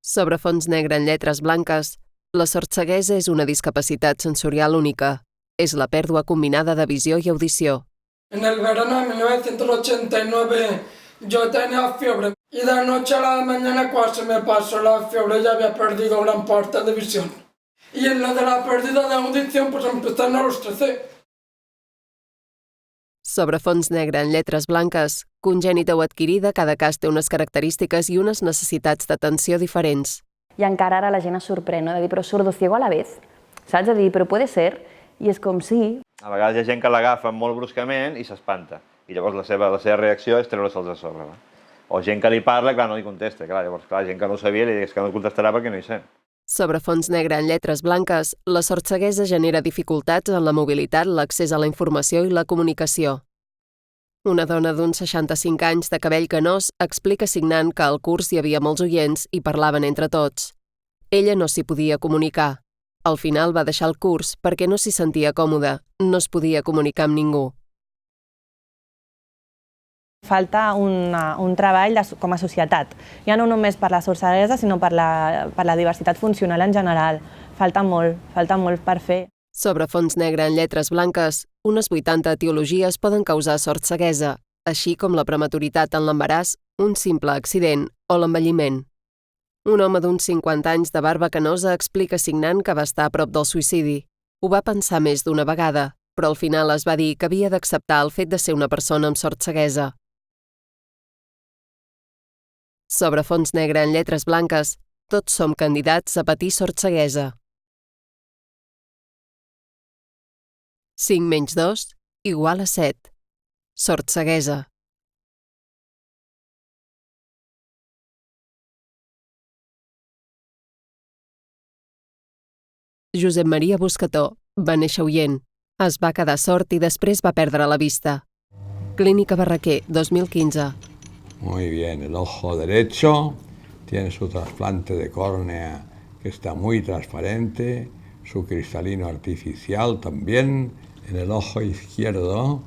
Sobre fons negre en lletres blanques, la sordceguesa és una discapacitat sensorial única. És la pèrdua combinada de visió i audició. En el verano de 1989 yo tenía fiebre y de noche a la mañana cuando se me pasó la fiebre ya había perdido gran parte de visión. Y en lo de la pérdida de audición pues empezaron a los 13. Sobre fons negre en lletres blanques, congènita o adquirida, cada cas té unes característiques i unes necessitats d'atenció diferents. I encara ara la gent es sorprèn, no? De dir, però sordo-ciego a la vez, saps? De dir, però puede ser, i és com sí. A vegades hi ha gent que l'agafa molt bruscament i s'espanta, i llavors la seva reacció és treure-se'ls a sobre. O gent que li parla, clar, no li contesta, llavors gent que no ho sabia li dius que no contestarà perquè no hi sent. Sobre fons negre en lletres blanques, la sordceguesa genera dificultats en la mobilitat, l'accés a la informació i la comunicació. Una dona d'uns 65 anys de cabell canós explica signant que al curs hi havia molts oients i parlaven entre tots. Ella no s'hi podia comunicar. Al final va deixar el curs perquè no s'hi sentia còmoda, no es podia comunicar amb ningú. Falta un treball com a societat, ja no només per la sordceguesa, sinó per la diversitat funcional en general. Falta molt per fer. Sobre fons negre en lletres blanques, unes 80 etiologies poden causar sordceguesa, així com la prematuritat en l'embaràs, un simple accident o l'envelliment. Un home d'uns 50 anys de barba canosa explica signant que va estar a prop del suïcidi. Ho va pensar més d'una vegada, però al final es va dir que havia d'acceptar el fet de ser una persona amb sordceguesa. Sobre fons negre en lletres blanques, tots som candidats a patir sordceguesa. 5 menys 2 igual a 7. Sordceguesa. Josep Maria Buscató va néixer oient. Es va quedar sord i després va perdre la vista. Clínica Barraquer, 2015. Muy bien, el ojo derecho tiene su trasplante de córnea que está muy transparente, su cristalino artificial también. En el ojo izquierdo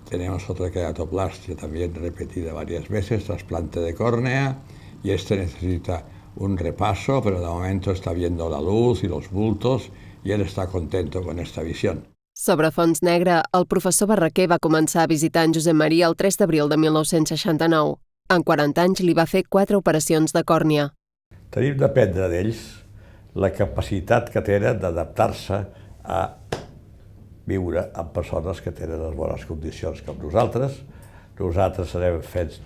tenemos otra queratoplastia también repetida varias veces, trasplante de córnea, y este necesita un repaso, pero de momento está viendo la luz y los bultos y él está contento con esta visión. Sobre fons negre, el professor Barraquer va començar a visitar en Josep Maria el 3 d'abril de 1969. En 40 anys li va fer 4 operacions de còrnia. Tenim d'aprendre d'ells la capacitat que tenen d'adaptar-se a viure amb persones que tenen les bones condicions com nosaltres. Nosaltres serem fets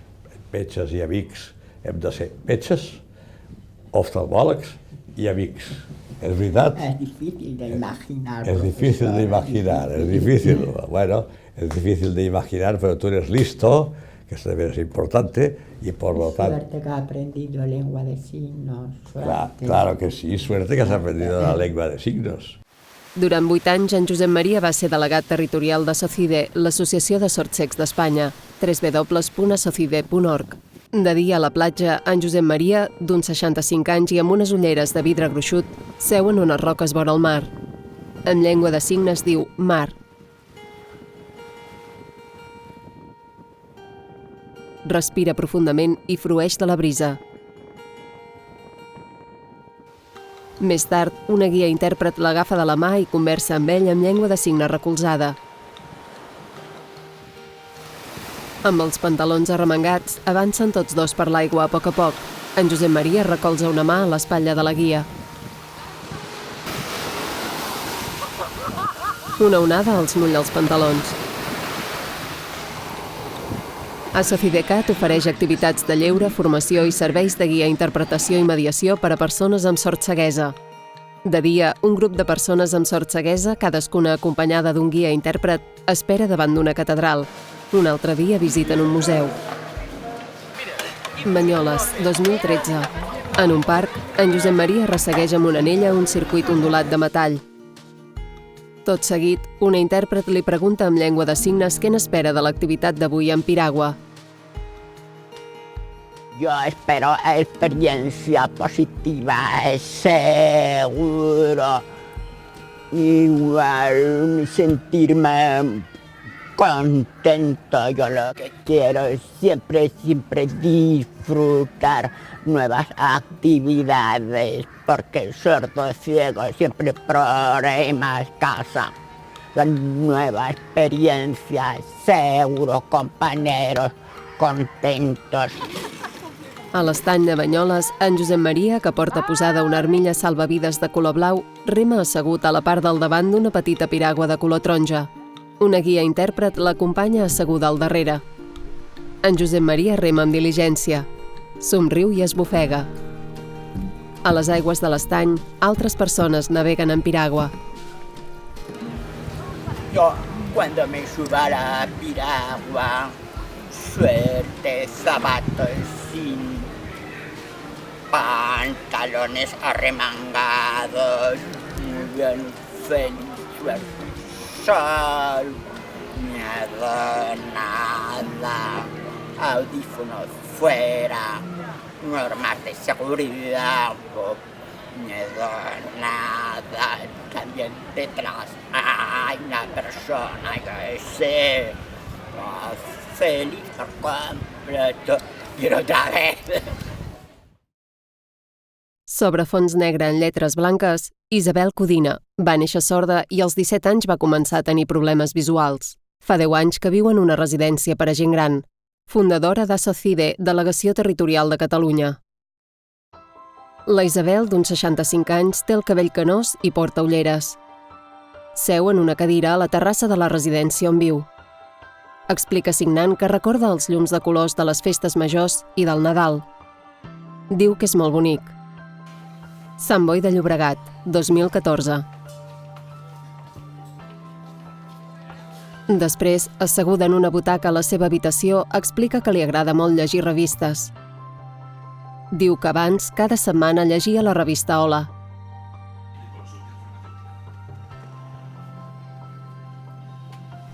metges i amics, hem de ser metges, oftalmòlegs i amics. ¿Es verdad? Es difícil de imaginar. Es difícil de imaginar, es difícil. Bueno, es difícil de imaginar, pero tú eres listo, que eso también es importante, y por lo tanto... Suerte que has aprendido lengua de signos. Claro que sí, suerte que has aprendido la lengua de signos. Durant 8 anys, en Josep Maria va ser delegat territorial de SOCIDE, l'Associació de Sordcecs d'Espanya, www.socide.org. De dia a la platja, en Josep Maria, d'uns 65 anys i amb unes ulleres de vidre gruixut, seu en unes roques vora el mar. En llengua de signes diu mar. Respira profundament i frueix de la brisa. Més tard, una guia intèrpret l'agafa de la mà i conversa amb ell en llengua de signes recolzada. Amb els pantalons arremangats, avancen tots dos per l'aigua a poc. En Josep Maria recolza una mà a l'espatlla de la guia. Una onada els mulla els pantalons. A SOCIDECAT ofereix activitats de lleure, formació i serveis de guia, interpretació i mediació per a persones amb sordceguesa. De dia, un grup de persones amb sordceguesa, cadascuna acompanyada d'un guia intèrpret, espera davant d'una catedral. Un altre dia visiten un museu. Banyoles, 2013. En un parc, en Josep Maria ressegueix amb una anella un circuit ondulat de metall. Tot seguit, una intèrpret li pregunta en llengua de signes què n'espera de l'activitat d'avui en piragua. Yo espero experiencia positiva, seguro. Igual sentirme contento. Yo lo que quiero es siempre disfrutar nuevas actividades, porque el sordo ciego siempre problemas casa. Son nueva experiencia, seguro, compañeros, contentos. A l'estany de Banyoles, en Josep Maria, que porta posada una armilla salvavides de color blau, rema assegut a la part del davant d'una petita piragua de color taronja. Una guia intèrpret l'acompanya asseguda al darrere. En Josep Maria rema amb diligència. Somriu i esbufega. A les aigües de l'estany, altres persones naveguen en piragua. Yo cuando me suba a la piragua, suerte, zapatos sin pantalones arremangados, muy bien, feliz, suerte, sol, miedo, nada, audífonos fuera, normas de seguridad, miedo, nada, también detrás hay una persona que sé, feliz por completo, pero otra vez. Sobre fons negre en lletres blanques, Isabel Codina va néixer sorda i als 17 anys va començar a tenir problemes visuals. Fa 10 anys que viu en una residència per a gent gran. Fundadora d'Associde, Delegació Territorial de Catalunya. La Isabel, d'uns 65 anys, té el cabell canós i porta ulleres. Seu en una cadira a la terrassa de la residència on viu. Explica signant que recorda els llums de colors de les festes majors i del Nadal. Diu que és molt bonic. Sant Boi de Llobregat, 2014. Després, asseguda en una butaca a la seva habitació, explica que li agrada molt llegir revistes. Diu que abans, cada setmana, llegia la revista Hola.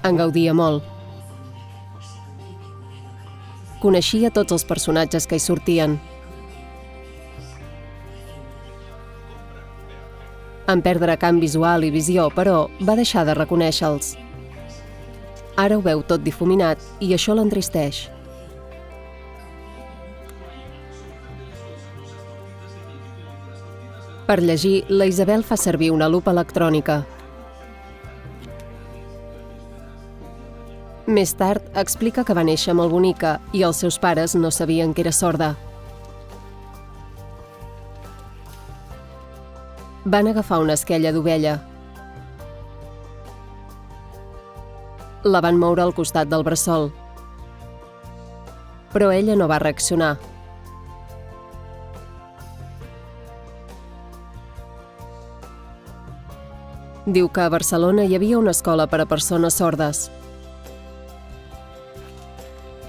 En gaudia molt. Coneixia tots els personatges que hi sortien. En perdre camp visual i visió, però, va deixar de reconèixer-los. Ara ho veu tot difuminat i això l'entristeix. Per llegir, la Isabel fa servir una lupa electrònica. Més tard, explica que va néixer molt bonica i els seus pares no sabien que era sorda. Van agafar una esquella d'ovella. La van moure al costat del bressol. Però ella no va reaccionar. Diu que a Barcelona hi havia una escola per a persones sordes.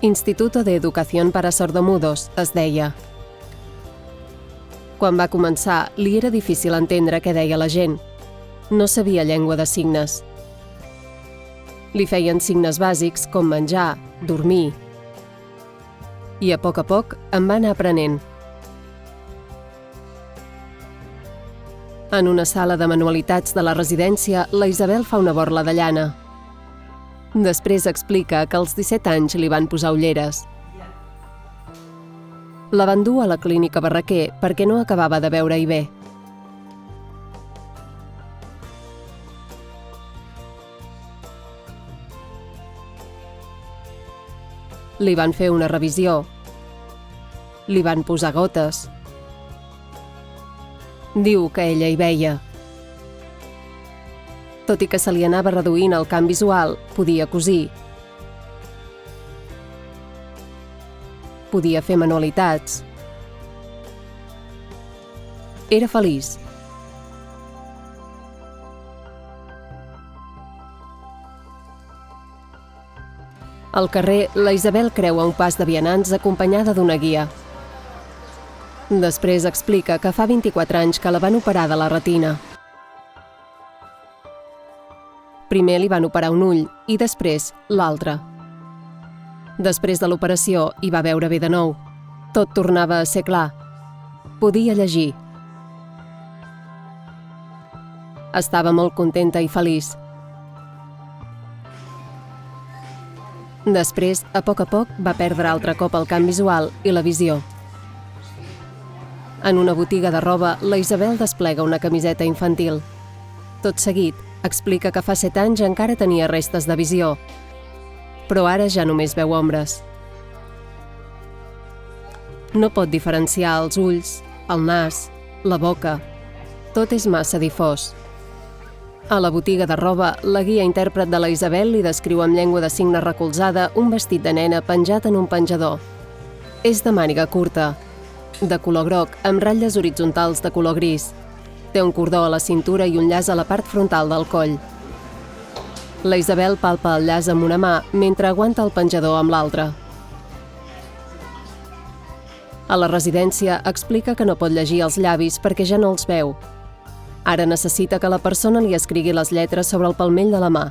Instituto de Educación para Sordomudos, es deia. Quan va començar, li era difícil entendre què deia la gent. No sabia llengua de signes. Li feien signes bàsics com menjar, dormir. I a poc en va anar aprenent. En una sala de manualitats de la residència, la Isabel fa una borla de llana. Després explica que als 17 anys li van posar ulleres. La van dur a la clínica Barraquer perquè no acabava de veure-hi bé. Li van fer una revisió. Li van posar gotes. Diu que ella hi veia. Tot i que se li anava reduint el camp visual, podia cosir. Podia fer manualitats. Era feliç. Al carrer, la Isabel creua un pas de vianants acompanyada d'una guia. Després explica que fa 24 anys que la van operar de la retina. Primer li van operar un ull i després l'altre. Després de l'operació hi va veure bé de nou. Tot tornava a ser clar. Podia llegir. Estava molt contenta i feliç. Després, a poc, va perdre altre cop el camp visual i la visió. En una botiga de roba, la Isabel desplega una camiseta infantil. Tot seguit, explica que fa 7 anys encara tenia restes de visió, però ara ja només veu ombres. No pot diferenciar els ulls, el nas, la boca. Tot és massa difós. A la botiga de roba, la guia intèrpret de la Isabel li descriu amb llengua de signes recolzada un vestit de nena penjat en un penjador. És de màniga curta, de color groc amb ratlles horitzontals de color gris. Té un cordó a la cintura i un llaç a la part frontal del coll. La Isabel palpa el llaç amb una mà mentre aguanta el penjador amb l'altra. A la residència explica que no pot llegir els llavis perquè ja no els veu. Ara necessita que la persona li escrigui les lletres sobre el palmell de la mà.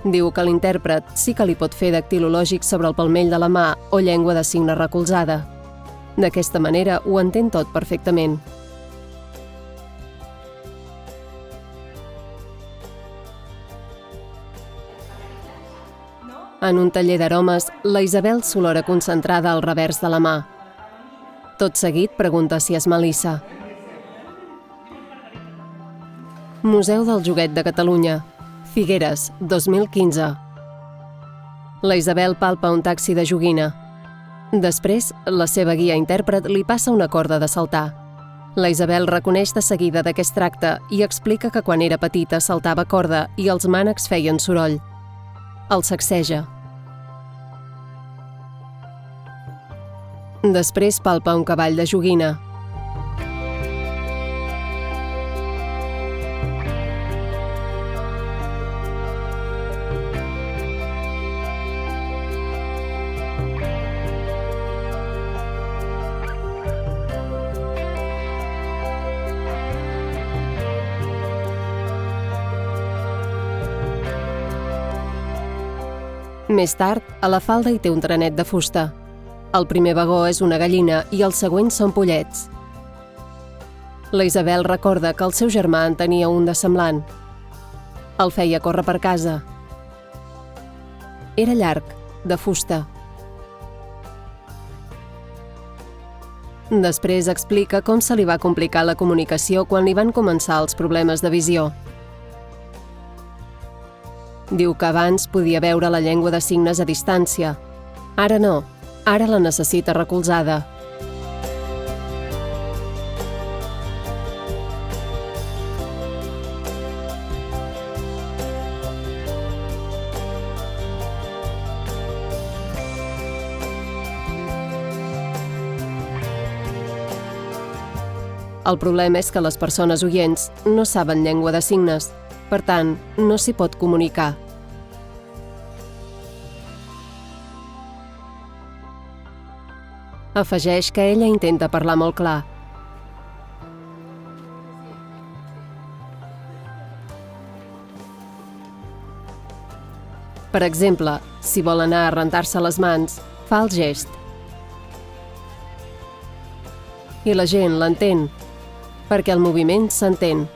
Diu que l'intèrpret sí que li pot fer dactilològic sobre el palmell de la mà o llengua de signes recolzada. D'aquesta manera ho entén tot perfectament. En un taller d'aromes, la Isabel s'olora concentrada al revers de la mà. Tot seguit pregunta si és melissa. Museu del Joguet de Catalunya, Figueres, 2015. La Isabel palpa un taxi de joguina. Després, la seva guia intèrpret li passa una corda de saltar. La Isabel reconeix de seguida de què es tracta i explica que quan era petita saltava corda i els mànecs feien soroll. El sacseja. Després palpa un cavall de joguina. Més tard, a la falda hi té un trenet de fusta. El primer vagó és una gallina i els següents són pollets. La Isabel recorda que el seu germà en tenia un de semblant. El feia córrer per casa. Era llarg, de fusta. Després explica com se li va complicar la comunicació quan li van començar els problemes de visió. Diu que abans podia veure la llengua de signes a distància. Ara no, ara la necessita recolzada. El problema és que les persones oients no saben llengua de signes, per tant, no s'hi pot comunicar. Afegeix que ella intenta parlar molt clar. Per exemple, si vol anar a rentar-se les mans, fa el gest. I la gent l'entén, perquè el moviment s'entén.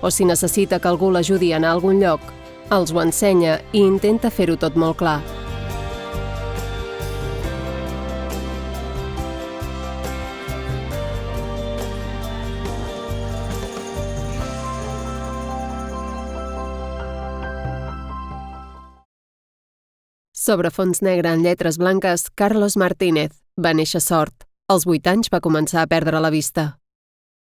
O si necessita que algú l'ajudi a anar a algun lloc, els ho ensenya i intenta fer-ho tot molt clar. Sobre fons negre en lletres blanques, Carlos Martínez va néixer sord. Als 8 anys va començar a perdre la vista.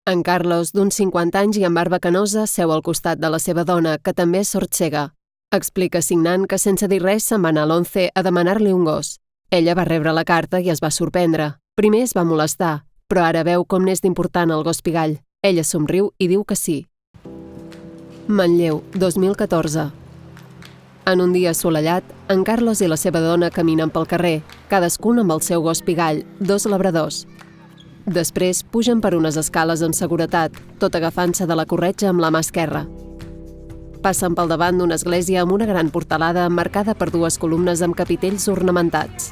En Carlos, d'uns 50 anys i amb barba canosa, seu al costat de la seva dona, que també és sordcega. Explica signant que sense dir res se'n va anar a l'11 a demanar-li un gos. Ella va rebre la carta i es va sorprendre. Primer es va molestar, però ara veu com n'és d'important el gos pigall. Ella somriu i diu que sí. Manlleu, 2014. En un dia assolellat, en Carlos i la seva dona caminen pel carrer, cadascun amb el seu gos pigall, 2 labradors. Després pugen per unes escales amb seguretat, tot agafant-se de la corretja amb la mà esquerra. Passen pel davant d'una església amb una gran portalada emmarcada per 2 columnes amb capitells ornamentats.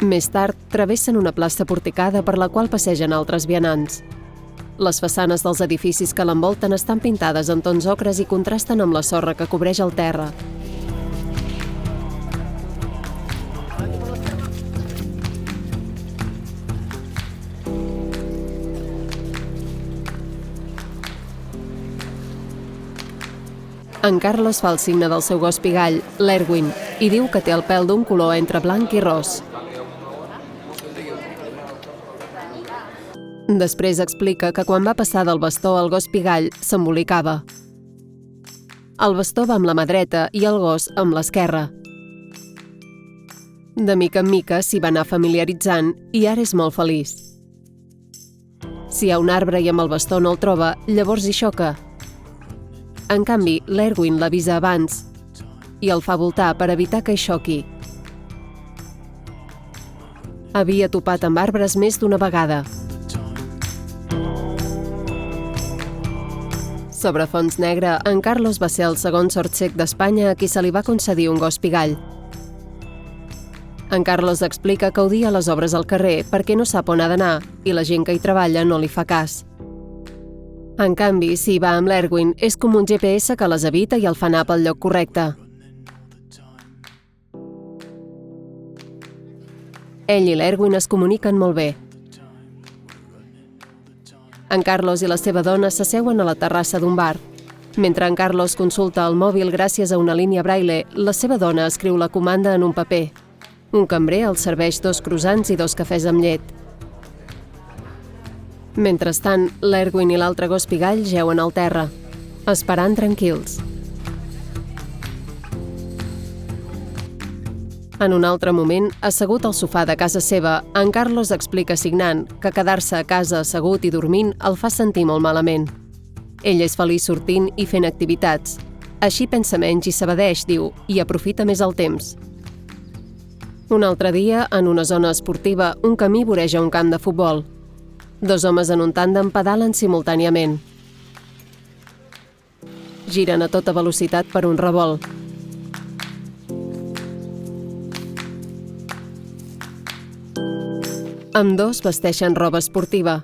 Més tard, travessen una plaça porticada per la qual passegen altres vianants. Les façanes dels edificis que l'envolten estan pintades en tons ocres i contrasten amb la sorra que cobreix el terra. En Carlos fa el signe del seu gos pigall, l'Erwin, i diu que té el pèl d'un color entre blanc i ros. Després explica que quan va passar del bastó al gos pigall s'embolicava. El bastó va amb la mà dreta i el gos amb l'esquerra. De mica en mica s'hi va anar familiaritzant i ara és molt feliç. Si hi ha un arbre i amb el bastó no el troba, llavors hi xoca. En canvi, l'Erwin l'avisa abans i el fa voltar per evitar que hi xoqui. Havia topat amb arbres més d'una vegada. Sobre fons negre, en Carlos va ser el segon sordsec d'Espanya a qui se li va concedir un gos pigall. En Carlos explica que odia les obres al carrer perquè no sap on ha d'anar i la gent que hi treballa no li fa cas. En canvi, si hi va amb l'Erwin, és com un GPS que les evita i el fa anar pel lloc correcte. Ell i l'Erwin es comuniquen molt bé. En Carlos i la seva dona s'asseuen a la terrassa d'un bar. Mentre en Carlos consulta el mòbil gràcies a una línia braille, la seva dona escriu la comanda en un paper. Un cambrer els serveix 2 croissants i 2 cafès amb llet. Mentrestant, l'Erwin i l'altre gos pigall jeuen al terra, esperant tranquils. En un altre moment, assegut al sofà de casa seva, en Carlos explica signant que quedar-se a casa assegut i dormint el fa sentir molt malament. Ell és feliç sortint i fent activitats. Així pensa menys i s'evadeix, diu, i aprofita més el temps. Un altre dia, en una zona esportiva, un camí voreja un camp de futbol. 2 homes en un tàndem pedalen simultàniament. Giren a tota velocitat per un revolt. Ambdós vesteixen roba esportiva.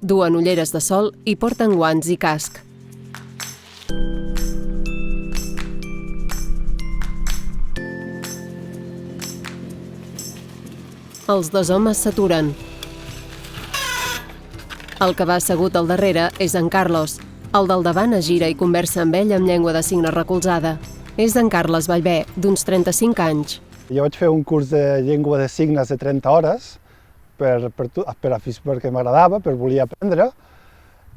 Duen ulleres de sol i porten guants i casc. Els 2 homes s'aturen. El que va assegut al darrere és en Carlos. El del davant es gira i conversa amb ell amb llengua de signes recolzada. És d'en Carles Vallvé, d'uns 35 anys. Jo vaig fer un curs de llengua de signes de 30 hores perquè m'agradava, perquè volia aprendre,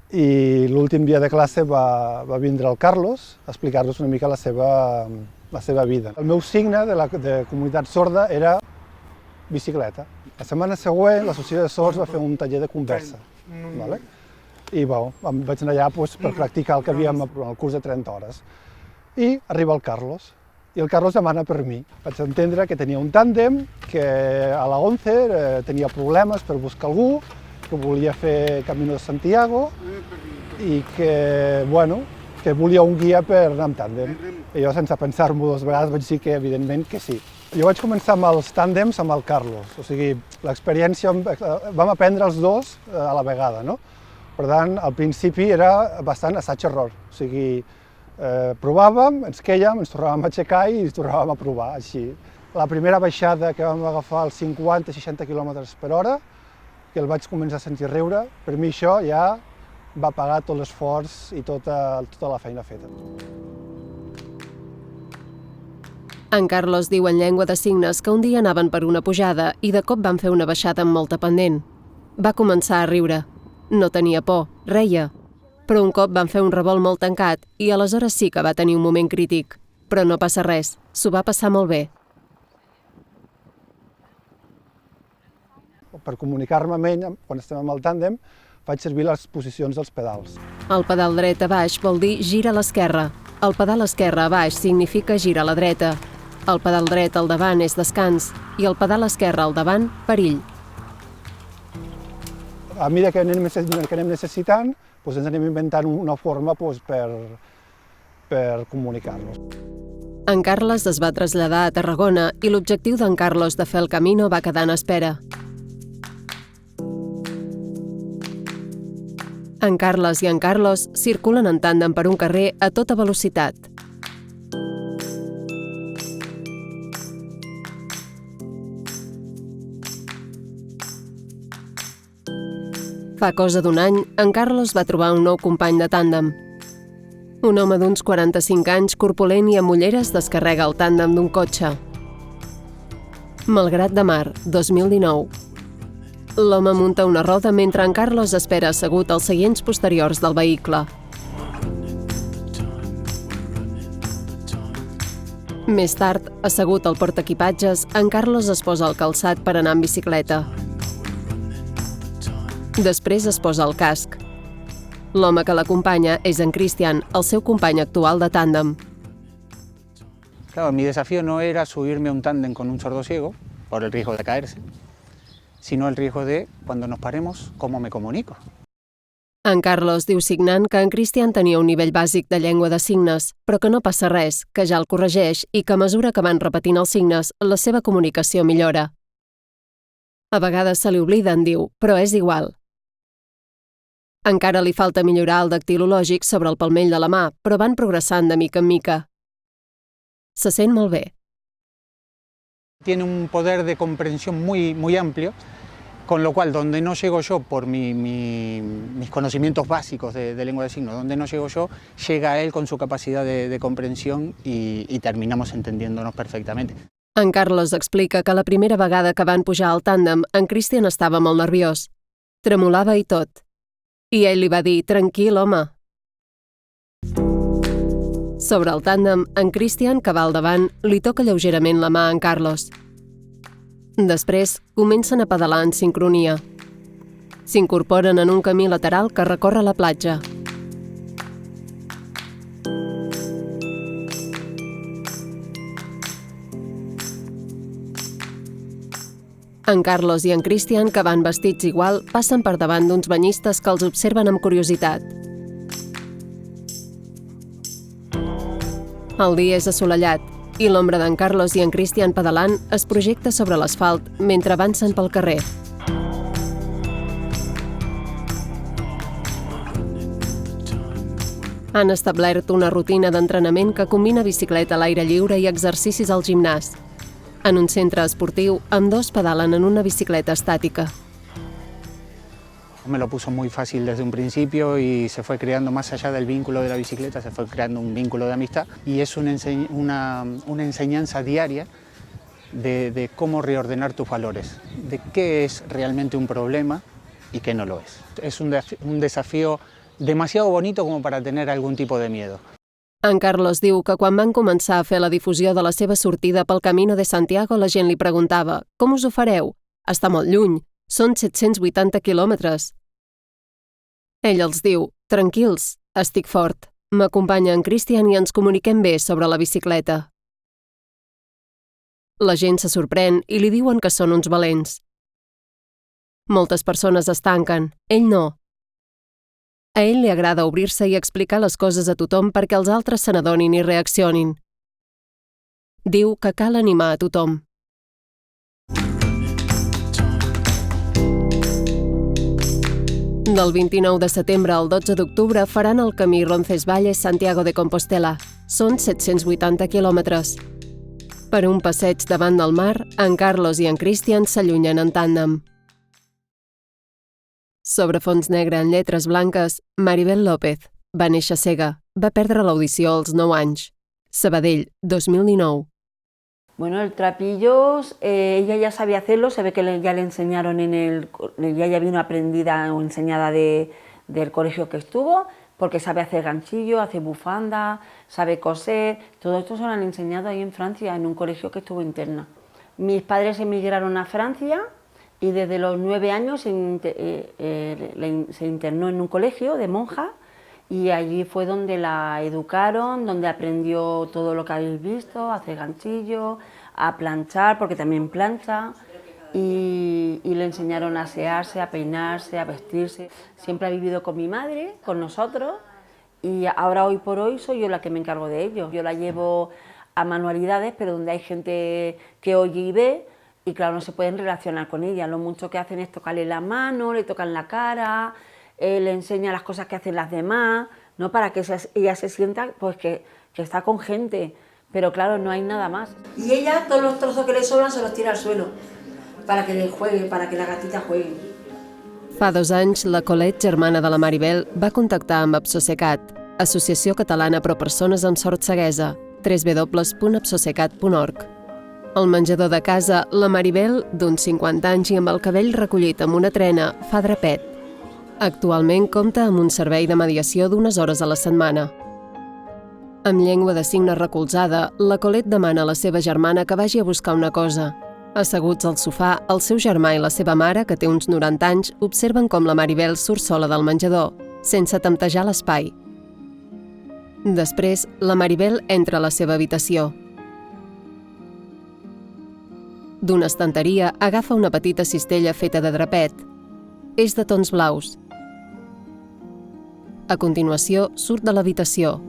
i l'últim dia de classe va vindre el Carlos a explicar-nos una mica la seva vida. El meu signe de comunitat sorda era bicicleta. La setmana següent l'associació de sords va fer un taller de conversa. I vaig anar allà per practicar el que havíem aprovat el curs de 30 hores. I arriba el Carlos, i el Carlos demana per mi. Vaig entendre que tenia un tàndem, que a la 11 tenia problemes per buscar algú, que volia fer Camino de Santiago i que volia un guia per anar amb tàndem. I jo, sense pensar-m'ho 2 vegades, vaig dir que evidentment que sí. Jo vaig començar amb els tàndems amb el Carlos, o sigui, l'experiència, vam aprendre els 2 a la vegada, no? Per tant, al principi era bastant assaig-error, o sigui, provàvem, ens quèiem, ens tornàvem a aixecar i ens tornàvem a provar, així. La primera baixada que vam agafar als 50-60 km per hora, que el vaig començar a sentir riure, per mi això ja va pagar tot l'esforç i tota la feina feta. En Carlos diu en llengua de signes que un dia anaven per una pujada i de cop van fer una baixada amb molta pendent. Va començar a riure. No tenia por, reia. Però un cop van fer un revolt molt tancat i aleshores sí que va tenir un moment crític. Però no passa res, s'ho va passar molt bé. Per comunicar-me amb ell, quan estem amb el tàndem, faig servir les posicions dels pedals. El pedal dret a baix vol dir gira a l'esquerra. El pedal esquerre a baix significa gira a la dreta. El pedal dret al davant és descans i el pedal esquerre al davant, perill. A mesura que anem necessitant, ens anem inventant una forma per comunicar-nos. En Carles es va traslladar a Tarragona i l'objectiu d'en Carlos de fer el Camino va quedar en espera. En Carles i en Carlos circulen en tàndem per un carrer a tota velocitat. Fa cosa d'un any, en Carlos va trobar un nou company de tàndem. Un home d'uns 45 anys, corpulent i amb ulleres, descarrega el tàndem d'un cotxe. Malgrat de Mar, 2019. L'home munta una roda mentre en Carlos espera assegut als seients posteriors del vehicle. Més tard, assegut al portaequipatges, en Carlos es posa al calçat per anar en bicicleta. Després es posa el casc. L'home que l'acompanya és en Cristian, el seu company actual de tàndem. Claro, mi desafío no era subirme a un tándem con un sordo ciego, por el riesgo de caerse, sino el riesgo de, cuando nos paremos, cómo me comunico. En Carlos diu signant que en Cristian tenia un nivell bàsic de llengua de signes, però que no passa res, que ja el corregeix i que a mesura que van repetint els signes, la seva comunicació millora. A vegades se li obliden, diu, però és igual. Encara li falta millorar el dactilològic sobre el palmell de la mà, però van progressant de mica en mica. Se sent molt bé. Tiene un poder de comprensión muy amplio, con lo cual donde no llego yo por mis conocimientos básicos de lengua de signos, donde no llego yo, llega él con su capacidad de comprensión y terminamos entendiéndonos perfectamente. En Carlos explica que la primera vegada que van pujar al tàndem, en Cristian estava molt nerviós. Tremolava i tot. I ell li va dir, tranquil, home. Sobre el tàndem, en Cristian, que va al davant, li toca lleugerament la mà a en Carlos. Després, comencen a pedalar en sincronia. S'incorporen en un camí lateral que recorre la platja. En Carlos i en Cristian, que van vestits igual, passen per davant d'uns banyistes que els observen amb curiositat. El dia és assolellat i l'ombra d'en Carlos i en Cristian pedalant es projecta sobre l'asfalt mentre avancen pel carrer. Han establert una rutina d'entrenament que combina bicicleta a l'aire lliure i exercicis al gimnàs. En un centre esportiu, ambdós pedalen en una bicicleta estàtica. Me lo puso muy fácil desde un principio y se fue creando más allá del vínculo de la bicicleta, se fue creando un vínculo de amistad y es una enseñanza diaria de cómo reordenar tus valores, de qué es realmente un problema y qué no lo es. Es un desafío demasiado bonito como para tener algún tipo de miedo. En Carlos diu que quan van començar a fer la difusió de la seva sortida pel Camino de Santiago, la gent li preguntava «Com us ho fareu? Està molt lluny, són 780 quilòmetres». Ell els diu «Tranquils, estic fort, m'acompanya en Cristian i ens comuniquem bé sobre la bicicleta». La gent se sorprèn i li diuen que són uns valents. Moltes persones es tanquen, ell no. A ell li agrada obrir-se i explicar les coses a tothom perquè els altres se n'adonin i reaccionin. Diu que cal animar a tothom. Del 29 de setembre al 12 d'octubre faran el camí Roncesvalles-Santiago de Compostela. Són 780 quilòmetres. Per un passeig davant del mar, en Carlos i en Cristian s'allunyen en tàndem. Sobre fons negre en lletres blanques, Maribel López va néixer cega. Va perdre l'audició als 9 anys. Sabadell, 2019. Bueno, el trapillo, ella ya sabía hacerlo, se ve que ya le enseñaron ya vino aprendida o enseñada del colegio que estuvo, porque sabe hacer ganchillo, hace bufanda, sabe coser, todo esto se lo han enseñado ahí en Francia, en un colegio que estuvo interna. Mis padres emigraron a Francia y desde los 9 años se internó en un colegio de monjas y allí fue donde la educaron, donde aprendió todo lo que habéis visto, a hacer ganchillo, a planchar, porque también plancha, y le enseñaron a asearse, a peinarse, a vestirse. Siempre ha vivido con mi madre, con nosotros, y ahora hoy por hoy soy yo la que me encargo de ello. Yo la llevo a manualidades, pero donde hay gente que oye y ve, y claro, no se pueden relacionar con ella. Lo mucho que hacen es tocarle la mano, le tocan la cara, le enseña las cosas que hacen las demás, ¿no? Para que ella se sienta pues, que está con gente, pero claro, no hay nada más. Y ella, todos los trozos que le sobran se los tira al suelo, para que le juegue, para que la gatita juegue. Fa 2 anys, la Colette, germana de la Maribel, va contactar amb Absocecat, Associació Catalana Pro Persones amb Sord Ceguesa, www.absocecat.org. Al menjador de casa, la Maribel, d'uns 50 anys i amb el cabell recollit amb una trena, fa drapet. Actualment compta amb un servei de mediació d'1 hores a la setmana. Amb llengua de signes recolzada, la Colette demana a la seva germana que vagi a buscar una cosa. Asseguts al sofà, el seu germà i la seva mare, que té uns 90 anys, observen com la Maribel surt sola del menjador, sense temptejar l'espai. Després, la Maribel entra a la seva habitació. D'una estanteria agafa una petita cistella feta de drapet. És de tons blaus. A continuació, surt de l'habitació.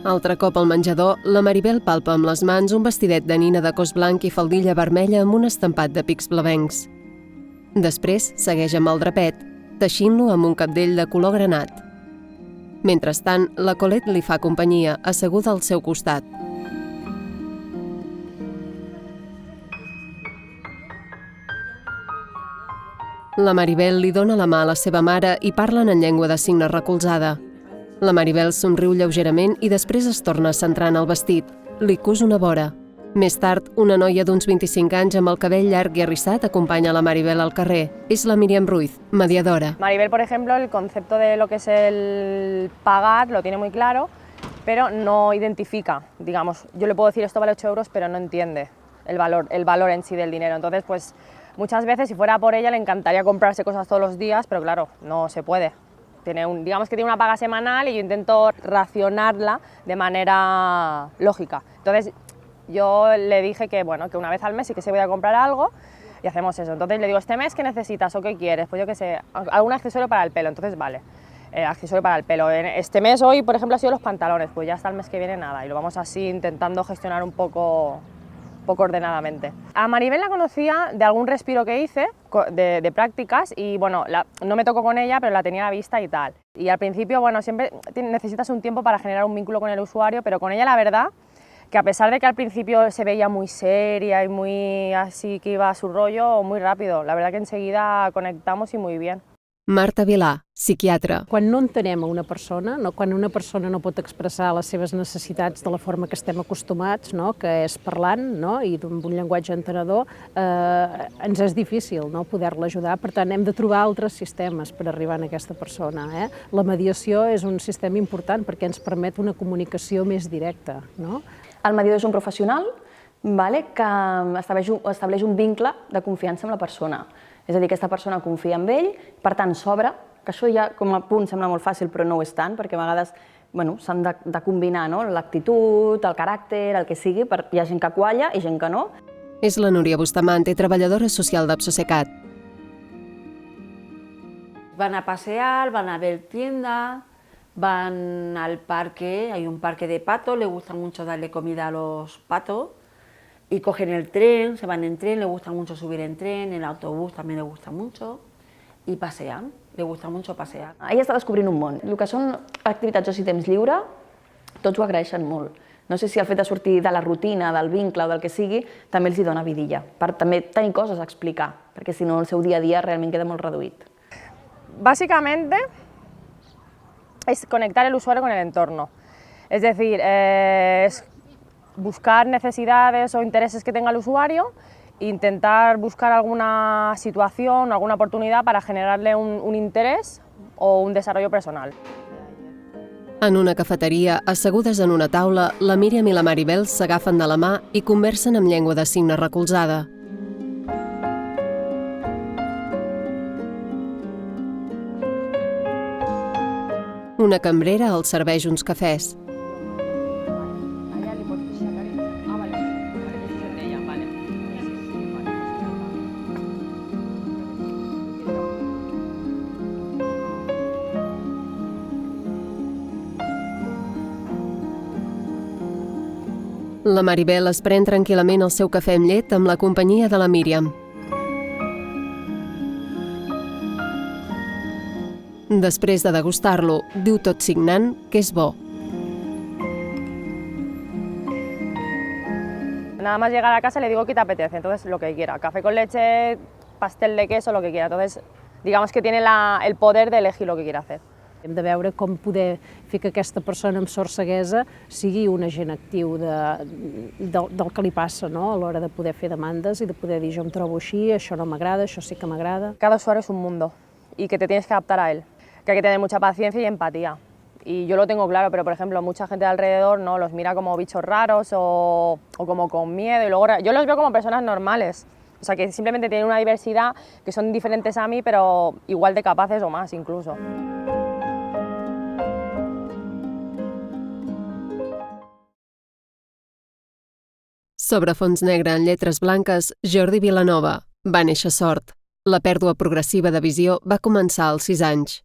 Altre cop al menjador, la Maribel palpa amb les mans un vestidet de nina de cos blanc i faldilla vermella amb un estampat de pics blavencs. Després segueix amb el drapet, teixint-lo amb un cabdell de color granat. Mentrestant, la Colette li fa companyia, asseguda al seu costat. La Maribel li dona la mà a la seva mare i parlen en llengua de signes recolzada. La Maribel somriu lleugerament i després es torna a centrar en el vestit. Li cus una vora. Més tard, una noia d'uns 25 anys amb el cabell llarg i arrissat acompanya la Maribel al carrer. És la Míriam Ruiz, mediadora. Maribel, por ejemplo, el concepto de lo que es el pagar lo tiene muy claro, pero no identifica, digamos, yo le puedo decir esto vale 8 euros, pero no entiende el valor en sí del dinero. Entonces, pues muchas veces, si fuera por ella, le encantaría comprarse cosas todos los días, pero claro, no se puede. Digamos que tiene una paga semanal y yo intento racionarla de manera lógica. Entonces, yo le dije que, bueno, que una vez al mes sí que se voy a comprar algo y hacemos eso. Entonces le digo, ¿este mes qué necesitas o qué quieres? Pues yo qué sé, algún accesorio para el pelo. Entonces, vale, accesorio para el pelo. Este mes, hoy, por ejemplo, ha sido los pantalones, pues ya hasta el mes que viene nada. Y lo vamos así intentando gestionar un poco ordenadamente. A Maribel la conocía de algún respiro que hice, de prácticas, y bueno, no me tocó con ella, pero la tenía a la vista y tal. Y al principio, bueno, siempre necesitas un tiempo para generar un vínculo con el usuario, pero con ella la verdad que a pesar de que al principio se veía muy seria y muy así que iba a su rollo, muy rápido. La verdad que enseguida conectamos y muy bien. Marta Vilà, psiquiatra. Quan no entenem a una persona, quan una persona no pot expressar les seves necessitats de la forma que estem acostumats, que és parlant i amb un llenguatge entenedor, ens és difícil poder-la ajudar. Per tant, hem de trobar altres sistemes per arribar a aquesta persona. La mediació és un sistema important perquè ens permet una comunicació més directa. El mediador és un professional que estableix un vincle de confiança amb la persona. És a dir, aquesta persona confia en ell, per tant s'obre, que això ja com a punt sembla molt fàcil però no ho és tant, perquè a vegades s'han de combinar l'actitud, el caràcter, el que sigui, hi ha gent que qualla i gent que no. És la Núria Bustamante, treballadora social d'Absocecat. Van a pasear, van a ver tiendas, van al parque, hay un parque de patos, le gusta mucho darle comida a los patos. Y cogen el tren, se van en tren, le gusta mucho subir en tren, el autobús también le gusta mucho, i pasean, le gusta mucho pasear. Ella està descobrint un món. El que són activitats d'oci temps lliure, tots ho agraeixen molt. No sé si el fet de sortir de la rutina, del vincle o del que sigui, també els hi dona vidilla, per també tenir coses a explicar, perquè si no el seu dia a dia realment queda molt reduït. Básicamente es conectar el usuario con el entorno. Es decir, es buscar necesidades o intereses que tenga el usuario e intentar buscar alguna situación o alguna oportunidad para generarle un interés o un desarrollo personal. En una cafeteria, assegudes en una taula, la Míriam i la Maribel s'agafen de la mà i conversen amb llengua de signes recolzada. Una cambrera els serveix uns cafès. La Maribel es pren tranquil·lament el seu cafè amb llet amb la companyia de la Míriam. Després de degustar-lo, diu tot signant que és bo. Nada más llegar a casa le digo qué te apetece, entonces lo que quiera, café con leche, pastel de queso, lo que quiera. Entonces, digamos que tiene el poder de elegir lo que quiera hacer. Hem de veure com poder fer que aquesta persona amb sord ceguesa sigui un agent actiu del que li passa, no? A l'hora de poder fer demandes i de poder dir jo em trobo així, això no m'agrada, això sí que m'agrada. Cada usuario es un mundo y que te tienes que adaptar a él, que hay que tener mucha paciencia y empatía. Y yo lo tengo claro, pero por ejemplo mucha gente de alrededor no los mira como bichos raros o como con miedo y luego yo los veo como personas normales. O sea, que simplemente tienen una diversidad, que son diferentes a mí, pero igual de capaces o más incluso. Sobre fons negre en lletres blanques, Jordi Vilanova va néixer sord. La pèrdua progressiva de visió va començar als 6 anys.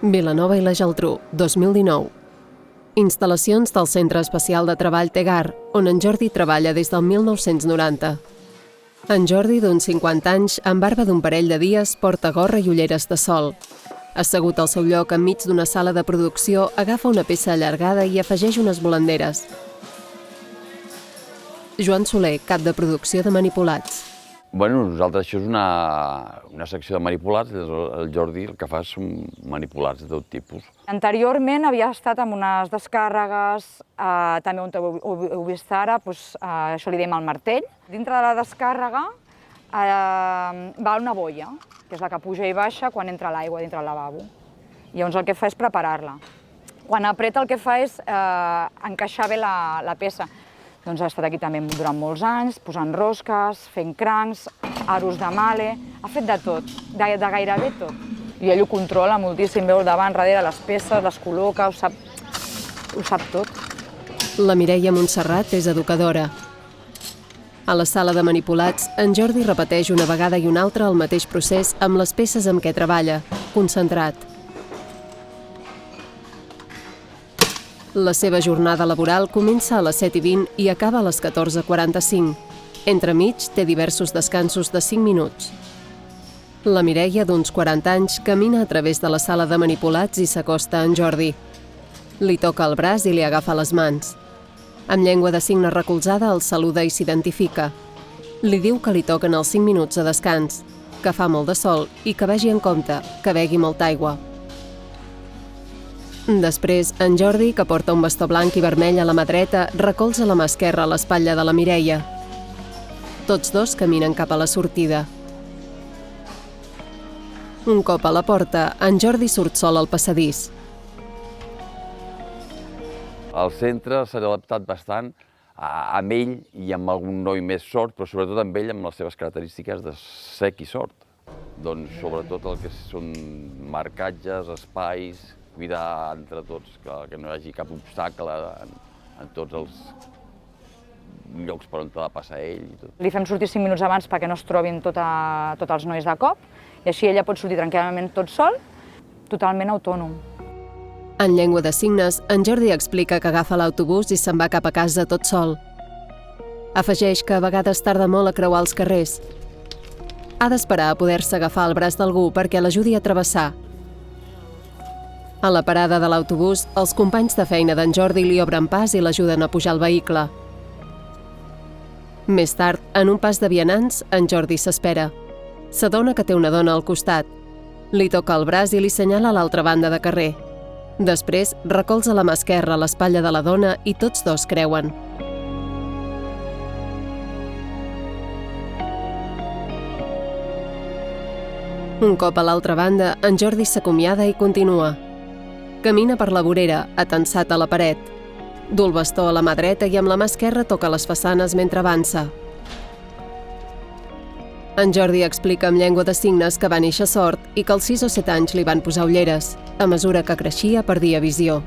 Vilanova i la Geltrú, 2019. Instal·lacions del Centre Especial de Treball Tegar, on en Jordi treballa des del 1990. En Jordi, d'uns 50 anys, amb barba d'un parell de dies, porta gorra i ulleres de sol. Assegut al seu lloc enmig d'una sala de producció, agafa una peça allargada i afegeix unes volanderes. Joan Soler, cap de producció de Manipulats. Bueno, nosaltres això és una secció de manipulats, el Jordi el que fa són manipulats de tot tipus. Anteriorment havia estat amb unes descàrregues, també on heu vist ara, això li dèiem el martell. Dintre de la descàrrega va una boia, que és la que puja i baixa quan entra l'aigua dintre el lavabo. Llavors el que fa és preparar-la. Quan apreta el que fa és encaixar bé la peça. Doncs ha estat aquí també durant molts anys, posant rosques, fent crancs, aros de male, ha fet de tot, de gairebé tot. I ell ho controla moltíssim, veu davant, darrere les peces, les col·loca, ho sap tot. La Mireia Montserrat és educadora. A la sala de Manipulats, en Jordi repeteix una vegada i una altra el mateix procés amb les peces amb què treballa, concentrat. La seva jornada laboral comença a les 7:20 i acaba a les 14:45. Entremig té diversos descansos de 5 minuts. La Mireia, d'uns 40 anys, camina a través de la sala de Manipulats i s'acosta a en Jordi. Li toca el braç i li agafa les mans. Amb llengua de signes recolzada el saluda i s'identifica. Li diu que li toquen els 5 minuts de descans, que fa molt de sol i que vagi en compte, que begui molta aigua. Després, en Jordi, que porta un bastó blanc i vermell a la mà dreta, recolza la mà esquerra a l'espatlla de la Mireia. Tots dos caminen cap a la sortida. Un cop a la porta, en Jordi surt sol al passadís. El centre s'ha adaptat bastant amb ell i amb algun noi més sord, però sobretot amb ell amb les seves característiques de cec i sord. Doncs sobretot el que són marcatges, espais, cuidar entre tots, que no hi hagi cap obstacle en tots els llocs per on ha de passar ell. Li fem sortir 5 minuts abans perquè no es trobin tots els nois de cop i així ella pot sortir tranquil·lament tot sol, totalment autònom. En llengua de signes, en Jordi explica que agafa l'autobús i se'n va cap a casa tot sol. Afegeix que a vegades tarda molt a creuar els carrers. Ha d'esperar a poder-se agafar el braç d'algú perquè l'ajudi a travessar. A la parada de l'autobús, els companys de feina d'en Jordi li obren pas i l'ajuden a pujar al vehicle. Més tard, en un pas de vianants, en Jordi s'espera. S'adona que té una dona al costat. Li toca el braç i li senyala a l'altra banda de carrer. Després, recolza la mà esquerra a l'espatlla de la dona i tots dos creuen. Un cop a l'altra banda, en Jordi s'acomiada i continua. Camina per la vorera, atensat a la paret. Du el bastó a la mà dreta i amb la mà esquerra toca les façanes mentre avança. En Jordi explica amb llengua de signes que va néixer sord i que als 6 o 7 anys li van posar ulleres. A mesura que creixia, perdia visió.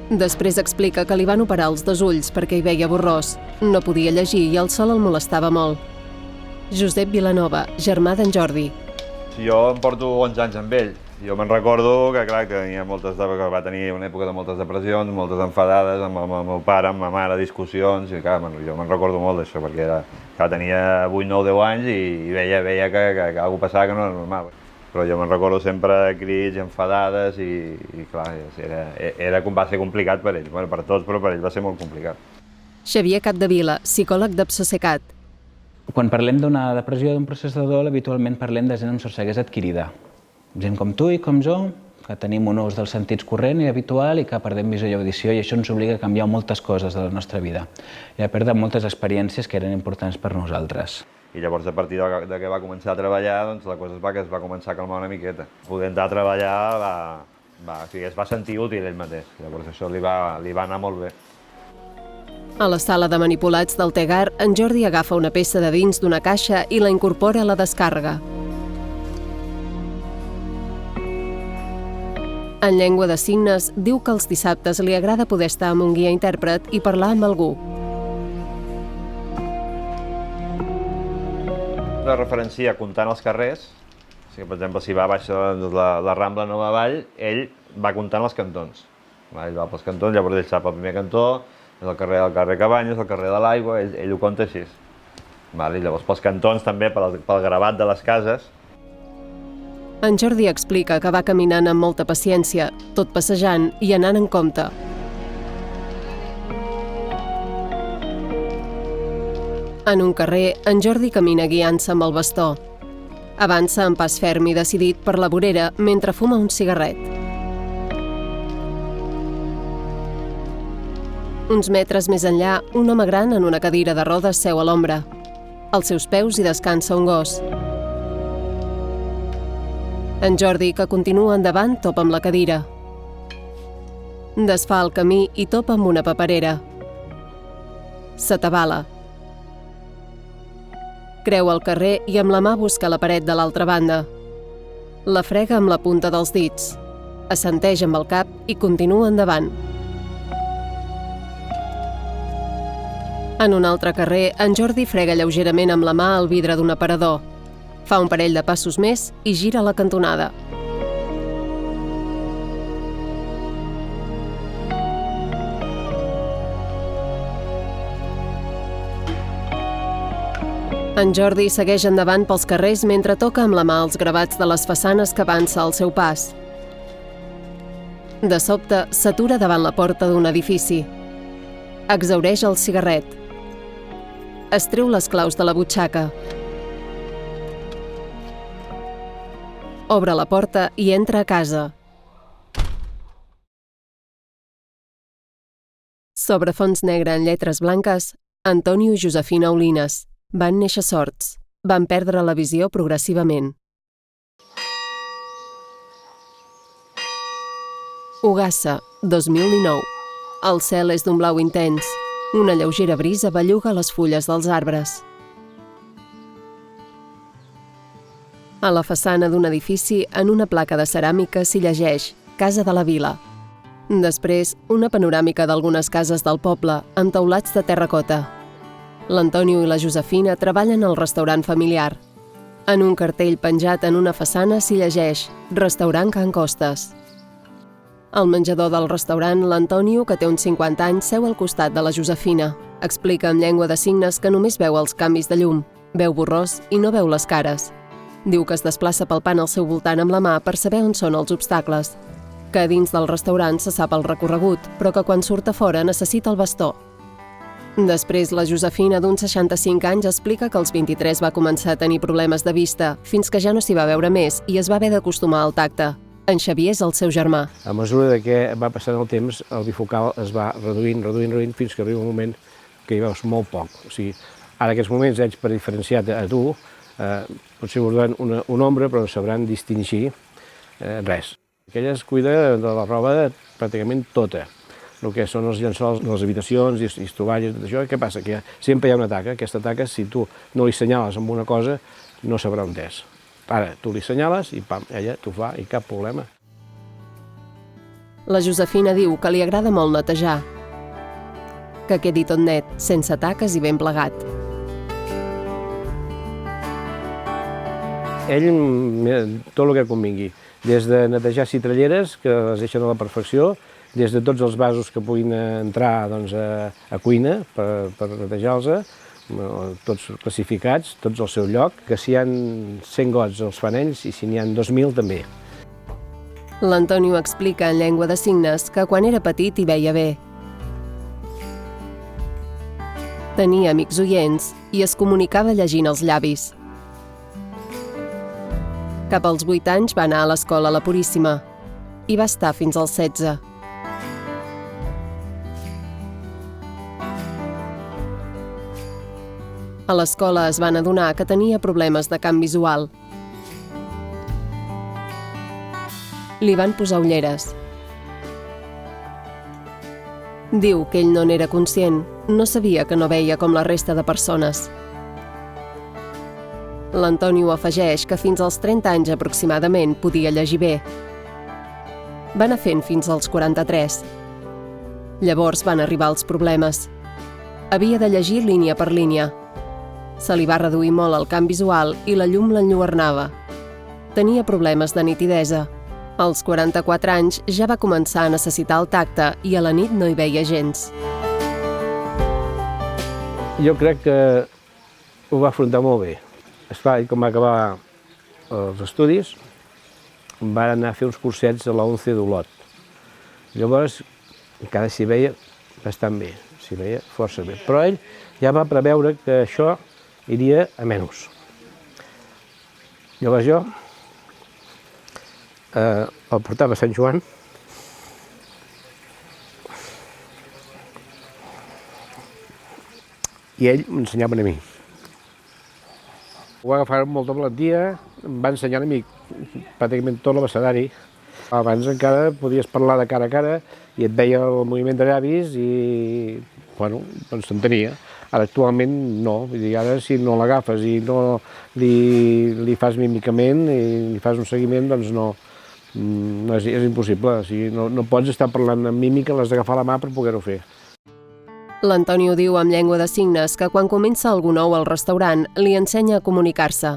Després explica que li van operar els 2 ulls perquè hi veia borrós. No podia llegir i el sol el molestava molt. Josep Vilanova, germà d'en Jordi. Jo em porto 11 anys amb ell Jo me'n recordo que, clar, que va tenir una època de moltes depressions, moltes enfadades amb el meu pare, amb ma mare, discussions, i clar, jo me'n recordo molt d'això, perquè tenia 8, 9, 10 anys i veia que alguna cosa passava que no era normal. Però jo me'n recordo sempre crits, enfadades i clar, va ser complicat per ell, bueno, per tots, però per ell va ser molt complicat. Xavier Capdevila, psicòleg d'Apsosecat. Quan parlem d'una depressió o d'un procés de dol, habitualment parlem de gent amb sordceguesa adquirida. Gent com tu i com jo, que tenim un ús dels sentits corrent i habitual i que perdem visió i audició, i això ens obliga a canviar moltes coses de la nostra vida i a perdre moltes experiències que eren importants per nosaltres. I llavors, a partir de que va començar a treballar, doncs la cosa es va començar a calmar una miqueta. Poder entrar a treballar, es va sentir útil ell mateix, llavors això li va anar molt bé. A la sala de manipulats del Tegar, en Jordi agafa una peça de dins d'una caixa i la incorpora a la descàrrega. En llengua de signes, diu que els dissabtes li agrada poder estar amb un guia intèrpret i parlar amb algú. La referencia comptant els carrers, per exemple, si va baix la Rambla no va avall, ell va comptant els cantons. Ell va pels cantons, llavors ell sap el primer cantó, és el carrer Cabanyes, el carrer de l'Aigua, ell ho compta així. Llavors pels cantons també, pel gravat de les cases. En Jordi explica que va caminant amb molta paciència, tot passejant i anant en compte. En un carrer, en Jordi camina guiant-se amb el bastó. Avança amb pas ferm i decidit per la vorera mentre fuma un cigarret. Uns metres més enllà, un home gran en una cadira de rodes seu a l'ombra. Als seus peus hi descansa un gos. En Jordi, que continua endavant, topa amb la cadira. Desfà el camí i topa amb una paperera. S'atabala. Creu el carrer i amb la mà busca la paret de l'altra banda. La frega amb la punta dels dits. Assenteix amb el cap i continua endavant. En un altre carrer, en Jordi frega lleugerament amb la mà el vidre d'un aparador. Fa un parell de passos més i gira a la cantonada. En Jordi segueix endavant pels carrers mentre toca amb la mà els gravats de les façanes que avança al seu pas. De sobte, s'atura davant la porta d'un edifici. Exhaureix el cigarret. Es treu les claus de la butxaca. Obre la porta i entra a casa. Sobre fons negre en lletres blanques, Antonio i Josefina Olines. Van néixer sords. Van perdre la visió progressivament. Ogassa, 2019. El cel és d'un blau intens. Una lleugera brisa belluga les fulles dels arbres. A la façana d'un edifici, en una placa de ceràmica, s'hi llegeix Casa de la Vila. Després, una panoràmica d'algunes cases del poble, amb teulats de terracota. L'Antonio i la Josefina treballen al restaurant familiar. En un cartell penjat en una façana s'hi llegeix Restaurant Can Costes. Al menjador del restaurant, l'Antonio, que té uns 50 anys, seu al costat de la Josefina. Explica en llengua de signes que només veu els canvis de llum, veu borrós i no veu les cares. Diu que es desplaça palpant al seu voltant amb la mà per saber on són els obstacles, que a dins del restaurant se sap el recorregut, però que quan surt a fora necessita el bastó. Després, la Josefina, d'uns 65 anys, explica que als 23 va començar a tenir problemes de vista, fins que ja no s'hi va veure més i es va haver d'acostumar al tacte. En Xavier és el seu germà. A mesura que va passant el temps, el bifocal es va reduint, fins que arriba un moment que hi veus molt poc. O sigui, ara en aquests moments ells, per diferenciar a tu, potser veuran una ombra, però no sabran distingir res. Ella es cuida de la roba pràcticament tota, el que són els llençols de les habitacions i les tovalles, tot això. Què passa? Que sempre hi ha una taca. Aquesta taca, si tu no li senyales amb una cosa, no sabrà on és. Ara, tu li senyales i pam, ella t'ho fa i cap problema. La Josefina diu que li agrada molt netejar, que quedi tot net, sense taques i ben plegat. Ell, tot el que convingui, des de netejar citralleres, que les deixen a la perfecció, des de tots els vasos que puguin entrar a cuina per netejar-los, tots classificats, tots al seu lloc, que si hi ha 100 gots els fan ells i si n'hi ha 2.000 també. L'Antonio explica en llengua de signes que quan era petit hi veia bé. Tenia amics oients i es comunicava llegint els llavis. Cap als 8 anys va anar a l'escola La Puríssima i va estar fins als 16. A l'escola es van adonar que tenia problemes de camp visual. Li van posar ulleres. Diu que ell no n'era conscient, no sabia que no veia com la resta de persones. L'Antonio afegeix que fins als 30 anys aproximadament podia llegir bé. Va anar fent fins als 43. Llavors van arribar els problemes. Havia de llegir línia per línia. Se li va reduir molt el camp visual i la llum l'enlluernava. Tenia problemes de nitidesa. Als 44 anys ja va començar a necessitar el tacte i a la nit no hi veia gens. Jo crec que ho va afrontar molt bé. Esclar, com va acabar els estudis, va anar a fer uns cursets a la UNCE d'Olot. Llavors, encara s'hi veia bastant bé, s'hi veia força bé. Però ell ja va preveure que això iria a menys. Llavors jo el portava a Sant Joan i ell m'ensenyava a mi. Ho va agafar amb molta valentia, em va ensenyar a mi pràcticament tot l'abecedari. Abans encara podies parlar de cara a cara i et veia el moviment de llavis i, bueno, doncs s'entenia. Ara actualment no, vull dir, ara si no l'agafes i no li fas mímicament i li fas un seguiment, doncs no, és impossible. O sigui, no pots estar parlant amb mímica, l'has d'agafar a la mà per poder-ho fer. L'Antonio diu amb llengua de signes que quan comença algú nou al restaurant li ensenya a comunicar-se.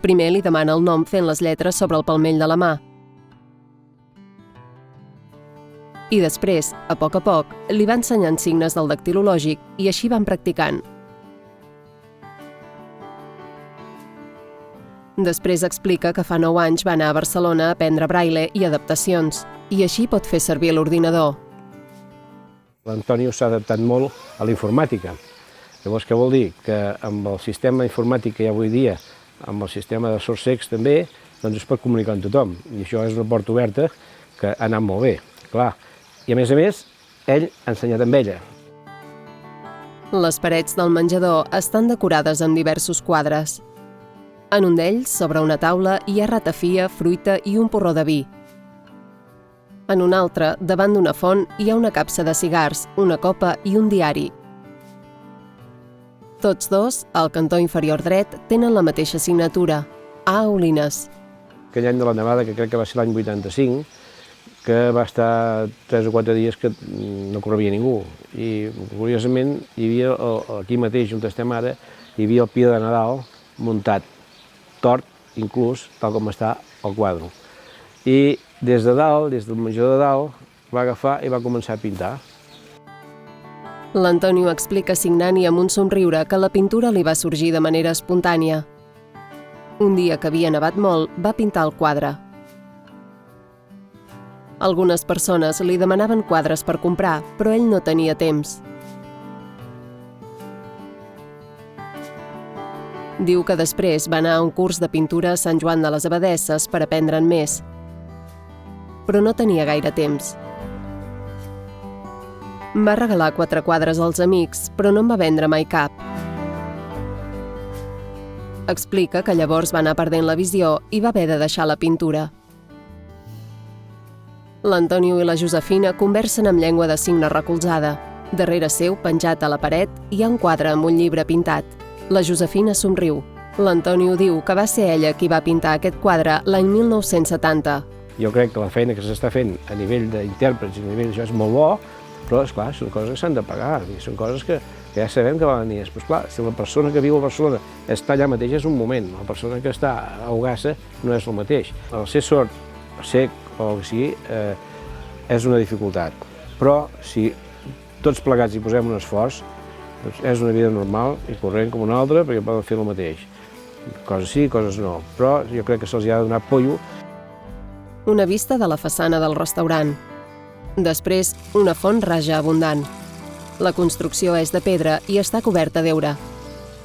Primer li demana el nom fent les lletres sobre el palmell de la mà. I després, a poc, li va ensenyant signes del dactilològic i així van practicant. Després explica que fa 9 anys va anar a Barcelona a aprendre braille i adaptacions, i així pot fer servir l'ordinador. L'Antonio s'ha adaptat molt a la informàtica. Llavors, què vol dir? Que amb el sistema informàtic que hi ha avui dia, amb el sistema de sords cecs també, doncs es pot comunicar amb tothom. I això és una porta oberta que ha anat molt bé, clar. I a més, ell ha ensenyat amb ella. Les parets del menjador estan decorades amb diversos quadres. En un d'ells, sobre una taula, hi ha ratafia, fruita i un porró de vi. En un altre, davant d'una font, hi ha una capsa de cigars, una copa i un diari. Tots dos, al cantó inferior dret, tenen la mateixa signatura, A. Aulines. Aquell any de la nevada, que crec que va ser l'any 85, que va estar 3 o 4 dies que no corria ningú. I, curiosament, hi havia, aquí mateix, on estem ara, hi havia el pi de Nadal muntat, tort, inclús, tal com està el quadre. I des de dalt, des del menjador de dalt, va agafar i va començar a pintar. L'Antonio explica signant i amb un somriure que la pintura li va sorgir de manera espontània. Un dia que havia nevat molt, va pintar el quadre. Algunes persones li demanaven quadres per comprar, però ell no tenia temps. Diu que després va anar a un curs de pintura a Sant Joan de les Abadesses per aprendre'n més, però no tenia gaire temps. Va regalar 4 quadres als amics, però no en va vendre mai cap. Explica que llavors va anar perdent la visió i va haver de deixar la pintura. L'Antonio i la Josefina conversen amb llengua de signes recolzada. Darrere seu, penjat a la paret, hi ha un quadre amb un llibre pintat. La Josefina somriu. L'Antonio diu que va ser ella qui va pintar aquest quadre l'any 1970. Jo crec que la feina que s'està fent a nivell d'intèrprets i a nivell d'això és molt bo, però, esclar, són coses que s'han de pagar, són coses que que ja sabem que valen diners. Però clar, si la persona que viu a Barcelona està allà mateix és un moment, la persona que està a Ogassa no és el mateix. El ser sord, cec o el que sigui, és una dificultat, però si tots plegats hi posem un esforç, doncs és una vida normal i corrent com una altra perquè poden fer el mateix. Coses sí, coses no, però jo crec que se'ls ha de donar apoyo. Una vista de la façana del restaurant. Després, una font raja abundant. La construcció és de pedra i està coberta d'heura.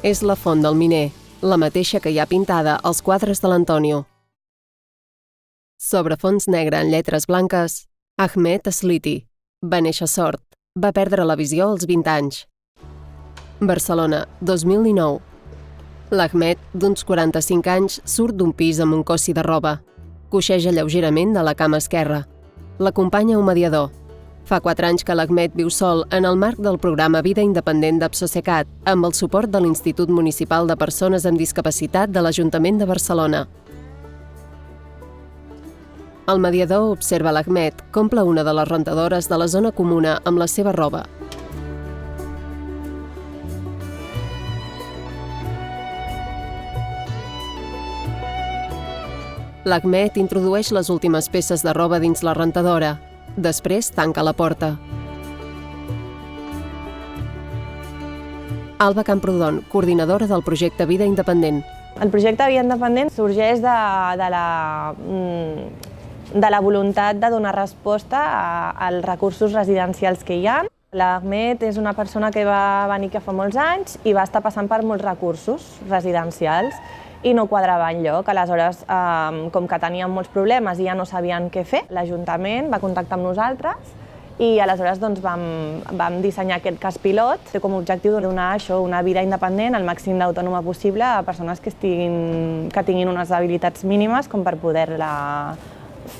És la font del miner, la mateixa que hi ha pintada als quadres de l'Antonio. Sobre fons negre en lletres blanques, Ahmed Asliti. Va néixer sord. Va perdre la visió als 20 anys. Barcelona, 2019. L'Ahmed, d'uns 45 anys, surt d'un pis amb un cossi de roba. Coixeja lleugerament de la cama esquerra. L'acompanya un mediador. Fa 4 anys que l'Ahmed viu sol en el marc del programa Vida Independent d'Apsosecat, amb el suport de l'Institut Municipal de Persones amb Discapacitat de l'Ajuntament de Barcelona. El mediador observa l'Ahmed que omple una de les rentadores de la zona comuna amb la seva roba. L'Ahmed introdueix les últimes peces de roba dins la rentadora. Després tanca la porta. Alba Camprodon, coordinadora del projecte Vida Independent. El projecte Vida Independent sorgeix de la voluntat de donar resposta als recursos residencials que hi ha. L'Ahmed és una persona que va venir fa molts anys i va estar passant per molts recursos residencials i no quadrava enlloc. Aleshores, com que teníem molts problemes i ja no sabien què fer, l'Ajuntament va contactar amb nosaltres i aleshores vam dissenyar aquest cas pilot. Té com a objectiu donar una vida independent el màxim d'autònoma possible a persones que tinguin unes habilitats mínimes com per poder-la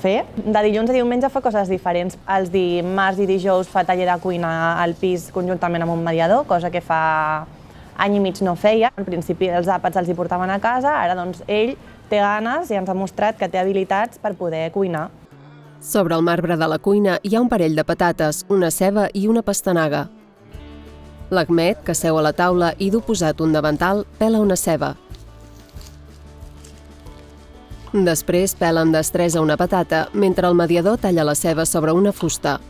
fer. De dilluns a diumenge fa coses diferents. Els dimarts i dijous fa taller de cuina al pis conjuntament amb un mediador, cosa que fa any i mig no feia. Al principi els àpats els hi portaven a casa, ara doncs ell té ganes i ens ha mostrat que té habilitats per poder cuinar. Sobre el marbre de la cuina hi ha un parell de patates, una ceba i una pastanaga. L'Ahmed, que seu a la taula i du posat un davantal, pela una ceba. Després pela amb destresa una patata, mentre el mediador talla la ceba sobre una fusta.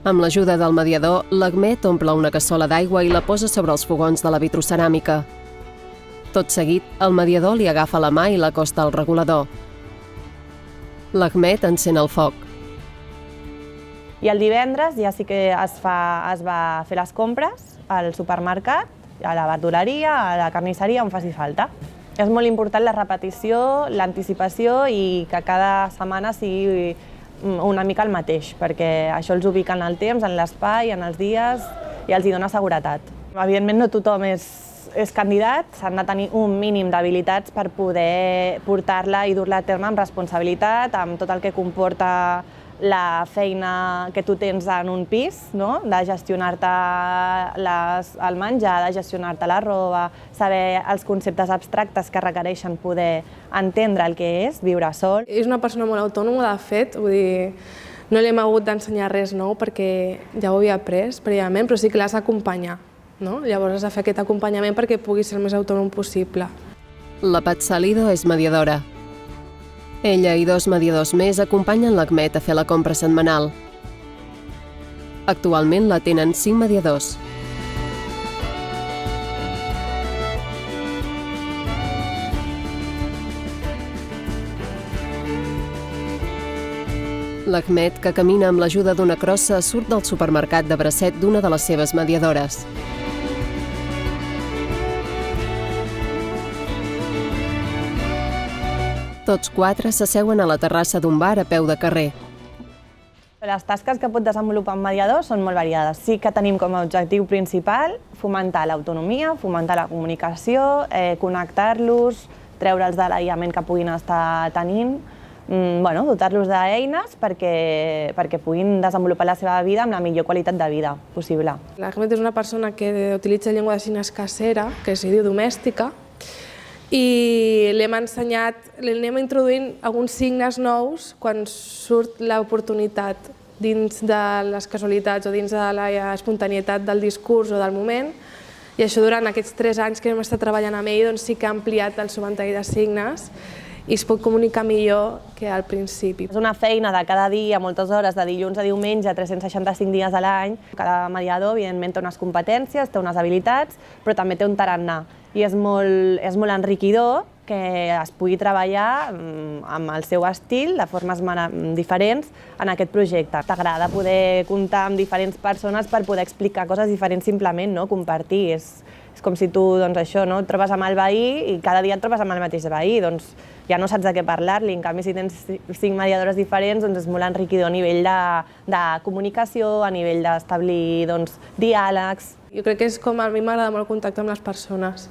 Amb l'ajuda del mediador, l'Ahmed omple una cassola d'aigua i la posa sobre els fogons de la vitroceràmica. Tot seguit, el mediador li agafa la mà i l'acosta al regulador. L'Ahmed encén el foc. I el divendres ja sí que es va fer les compres al supermercat, a la verduleria, a la carnisseria, on faci falta. És molt important la repetició, l'anticipació i que cada setmana sigui una mica el mateix, perquè això els ubica en el temps, en l'espai, en els dies i els hi dona seguretat. Evidentment no tothom és candidat, s'han de tenir un mínim d'habilitats per poder portar-la i dur-la a terme amb responsabilitat, amb tot el que comporta la feina que tu tens en un pis, de gestionar-te el menjar, de gestionar-te la roba, saber els conceptes abstractes que requereixen poder entendre el que és viure sol. És una persona molt autònoma, de fet, vull dir, no li hem hagut d'ensenyar res nou perquè ja ho havia après prèviament, però sí que l'has d'acompanyar. Llavors has de fer aquest acompanyament perquè pugui ser el més autònom possible. La Pat Salido és mediadora. Ella i 2 mediadors més acompanyen l'Ahmed a fer la compra setmanal. Actualment la tenen 5 mediadors. L'Ahmed, que camina amb l'ajuda d'una crossa, surt del supermercat de bracet d'una de les seves mediadores. Tots 4 s'asseuen a la terrassa d'un bar a peu de carrer. Les tasques que pot desenvolupar un mediador són molt variades. Sí que tenim com a objectiu principal fomentar l'autonomia, fomentar la comunicació, connectar-los, treure'ls de l'aïllament que puguin estar tenint, dotar-los d'eines perquè puguin desenvolupar la seva vida amb la millor qualitat de vida possible. L'Ahmed és una persona que utilitza llengua de signes casera, que es diu domèstica, i l'anem introduint alguns signes nous quan surt l'oportunitat dins de les casualitats o dins de la espontanietat del discurs o del moment, i això durant aquests 3 anys que hem estat treballant amb ell sí que ha ampliat el seu ventall de signes i es pot comunicar millor que al principi. És una feina de cada dia, moltes hores, de dilluns a diumenge, 365 dies a l'any. Cada mediador, evidentment, té unes competències, té unes habilitats, però també té un tarannà. I és molt enriquidor que es pugui treballar amb el seu estil, de formes diferents, en aquest projecte. T'agrada poder comptar amb diferents persones per poder explicar coses diferents simplement, compartir. És com si tu et trobes amb el veí i cada dia et trobes amb el mateix veí, doncs ja no saps de què parlar-li. En canvi, si tens 5 mediadores diferents, és molt enriquidor a nivell de comunicació, a nivell d'establir diàlegs. Jo crec que és com a mi m'agrada molt el contacte amb les persones,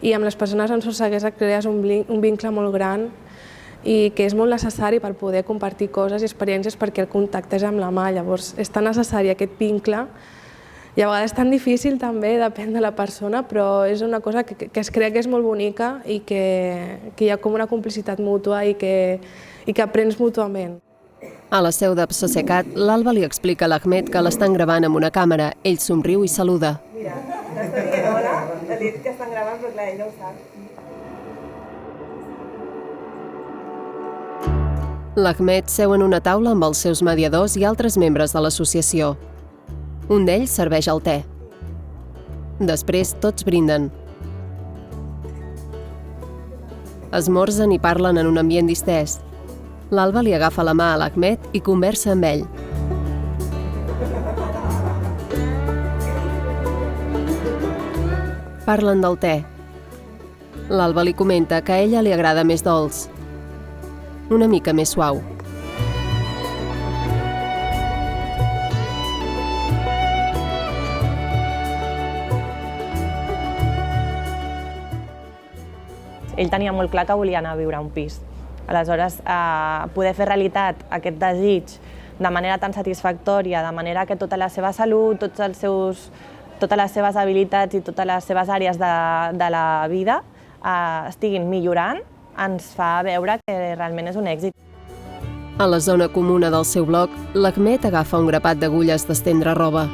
i amb les persones en Sorceguesa crees un vincle molt gran i que és molt necessari per poder compartir coses i experiències, perquè el contacte és amb la mà. Llavors és tan necessari aquest vincle i a vegades tan difícil també, depèn de la persona, però és una cosa que es crea que és molt bonica i que hi ha com una complicitat mútua i que aprens mútuament. A la seu de Psosecat, l'Alba li explica a l'Ahmed que l'estan gravant amb una càmera. Ell somriu i saluda. Mira, t'està dient hola, t'ha dit que estan gravant, però clar, ell no ho sap. L'Ahmed seu en una taula amb els seus mediadors i altres membres de l'associació. Un d'ells serveix el te. Després, tots brinden. Esmorzen i parlen en un ambient distès. L'Alba li agafa la mà a l'Ahmed i conversa amb ell. Parlen del te. L'Alba li comenta que a ella li agrada més dolç, una mica més suau. Ell tenia molt clar que volia anar a viure a un pis. Aleshores, poder fer realitat aquest desig de manera tan satisfactòria, de manera que tota la seva salut, totes les seves habilitats i totes les seves àrees de la vida estiguin millorant, ens fa veure que realment és un èxit. A la zona comuna del seu bloc, l'Ahmed agafa un grapat d'agulles d'estendre roba.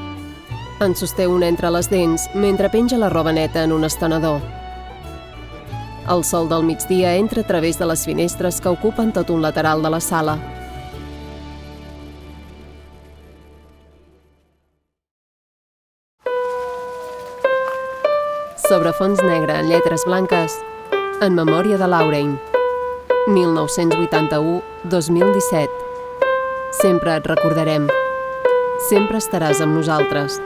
En sosté una entre les dents mentre penja la roba neta en un estenedor. El sol del migdia entra a través de les finestres que ocupen tot un lateral de la sala. Sobre fons negre en lletres blanques, en memòria de Laurein, 1981-2017. Sempre et recordarem. Sempre estaràs amb nosaltres.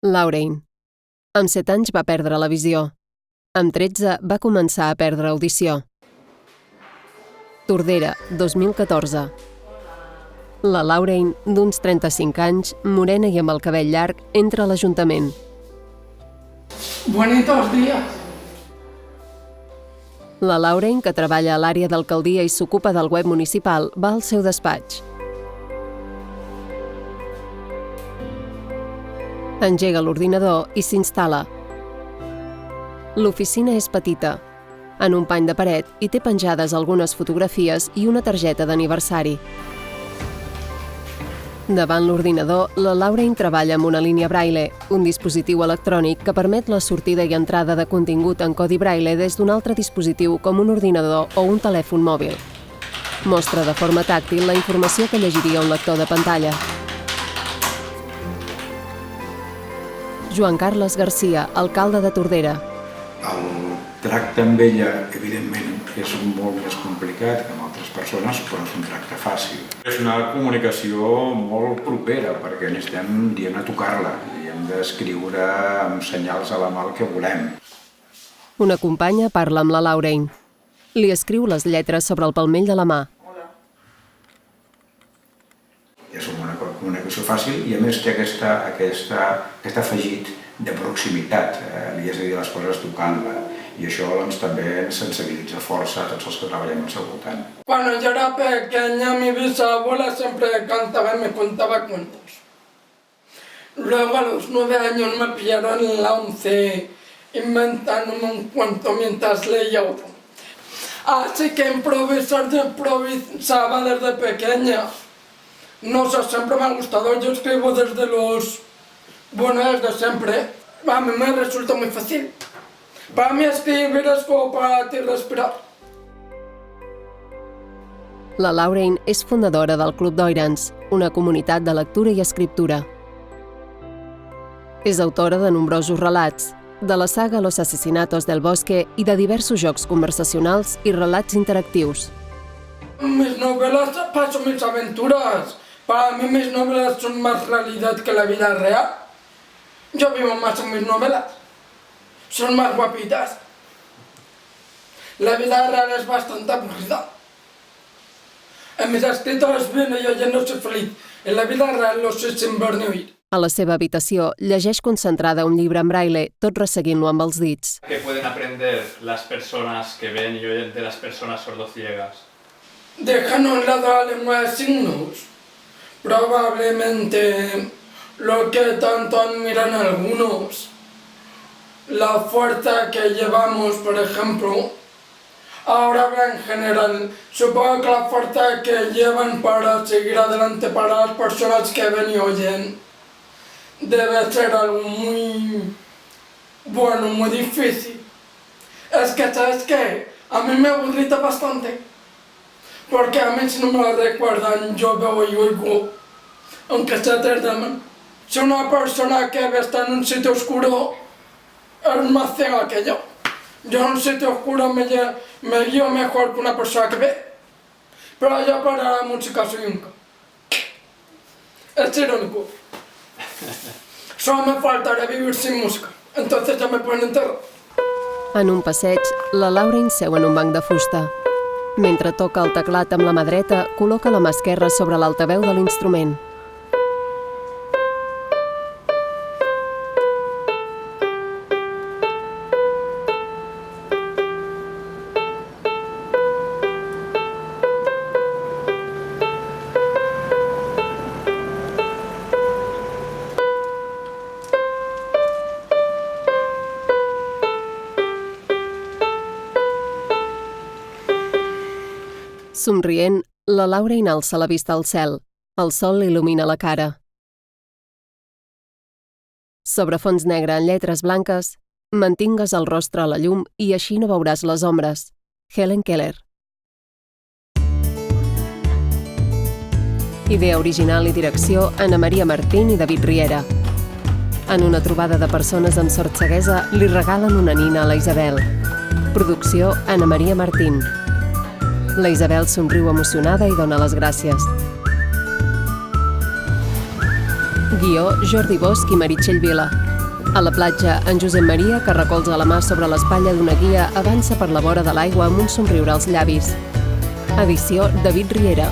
Laurein. Amb 7 anys va perdre la visió. Amb 13 va començar a perdre audició. Tordera, 2014. La Laurein, d'uns 35 anys, morena i amb el cabell llarg, entra a l'Ajuntament. Bonitos días. La Laurein, que treballa a l'àrea d'alcaldia i s'ocupa del web municipal, va al seu despatx. Engega l'ordinador i s'instal·la. L'oficina és petita. En un pany de paret hi té penjades algunes fotografies i una targeta d'aniversari. Davant l'ordinador, la Laurein treballa amb una línia braille, un dispositiu electrònic que permet la sortida i entrada de contingut en codi braille des d'un altre dispositiu com un ordinador o un telèfon mòbil. Mostra de forma tàctil la informació que llegiria un lector de pantalla. Joan Carles Garcia, alcalde de Tordera. El tracte amb ella, evidentment, és molt més complicat que amb altres persones, però és un tracte fàcil. És una comunicació molt propera, perquè n'estem dient a tocar-la i hem d'escriure amb senyals a la mà el que volem. Una companya parla amb la Laurein. Li escriu les lletres sobre el palmell de la mà. És una comunicació fàcil i a més té aquest afegit de proximitat, li has de dir les coses tocant-la. I això també ens sensibilitza força a tots els que treballem al seu voltant. Cuando yo era pequeña, mi bisabuela siempre cantaba y me contaba cuentos. Luego a los 9 años me pillaron en la 11 inventándome un cuento mientras leía otro. Así que improvisaba desde pequeña. No sé, siempre me ha gustado, yo escribo desde siempre. A mí me resulta muy fácil. Para mí escribir es como para ti respirar. La Lauren és fundadora del Club d'Oirans, una comunitat de lectura i escriptura. És autora de nombrosos relats, de la saga Los asesinatos del bosque i de diversos jocs conversacionals i relats interactius. Mis novelas paso mis aventuras. Para mí mis novelas son más realidad que la vida real. Yo vivo más en mis novelas. Son más guapitas. La vida real es bastante aburrida. En mis escritos viene yo ya no soy feliz. En la vida real lo soy sin ver ni oír. A la seva habitació llegeix concentrada un llibre en braille, tot resseguint-lo amb els dits. ¿Qué pueden aprender las personas que ven y oyen de las personas sordociegas? Dejan a un lado la lengua de signos. Probablemente lo que tanto admiran algunos. La fuerza que llevamos, por ejemplo. Ahora habla en general. Supongo que la fuerza que llevan para seguir adelante para las personas que ven y oyen debe ser algo muy bueno, muy difícil. Es que, ¿sabes qué? A mí me aburrita bastante. Porque a mí si no me lo recuerdan, yo veo y oigo, aunque sea tarde. Si una persona que ve está en un sitio oscuro, es más ciega que yo. Yo en un sitio oscuro me guío mejor que una persona que ve. Pero yo para la música soy un... Es irónico. Solo me faltaría vivir sin música. Entonces ya me pueden enterrar. En un passeig, la Lauren seu en un banc de fusta. Mentre toca el teclat amb la mà dreta, col·loca la mà esquerra sobre l'altaveu de l'instrument. Somrient, la Lauren alça la vista al cel. El sol il·lumina la cara. Sobre fons negre en lletres blanques, mantingues el rostre a la llum i així no veuràs les ombres. Helen Keller. Idea original i direcció, Ana Maria Martín i David Riera. En una trobada de persones amb sord ceguesa, li regalen una nina a la Isabel. Producció, Ana Maria Martín. La Isabel somriu emocionada i dona les gràcies. Guió, Jordi Bosch i Meritxell Vila. A la platja, en Josep Maria, que recolza la mà sobre l'espatlla d'una guia, avança per la vora de l'aigua amb un somriure als llavis. Edició, David Riera.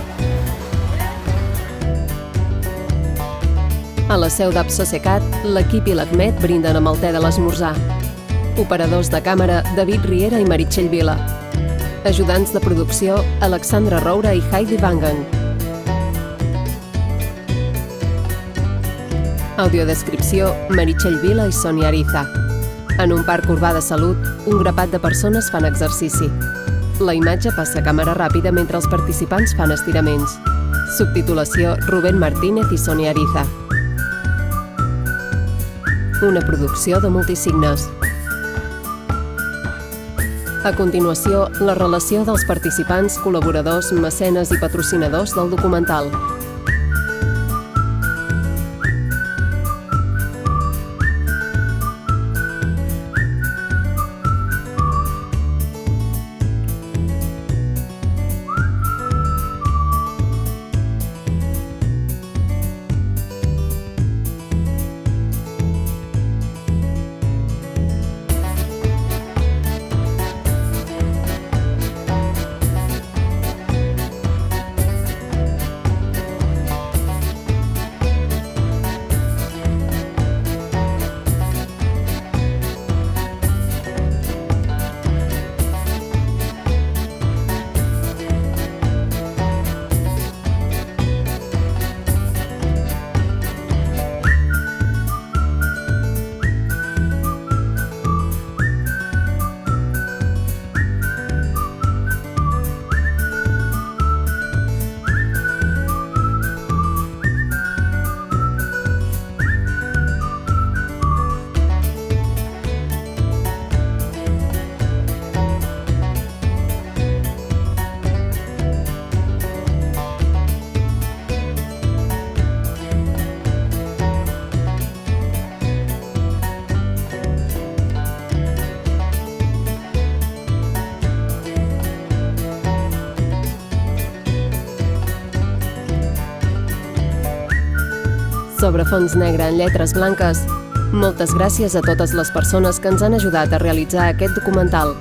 A la seu d'Absosecat, l'equip i l'Ahmed brinden amb el te de l'esmorzar. Operadors de càmera, David Riera i Meritxell Vila. Ajudants de producció, Alexandra Roura i Heidi Vangen. Audiodescripció, Meritxell Vila i Sònia Ariza. En un parc urbà de salut, un grapat de persones fan exercici. La imatge passa a càmera ràpida mentre els participants fan estiraments. Subtitulació, Rubén Martínez i Sònia Ariza. Una producció de Multisignes. A continuació, la relació dels participants, col·laboradors, mecenes i patrocinadors del documental. sobre fons negre en lletres blanques. Moltes gràcies a totes les persones que ens han ajudat a realitzar aquest documental.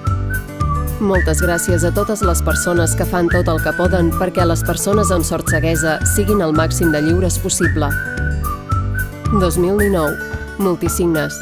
Moltes gràcies a totes les persones que fan tot el que poden perquè les persones amb sord ceguesa siguin el màxim de lliures possible. 2019. Multisignes.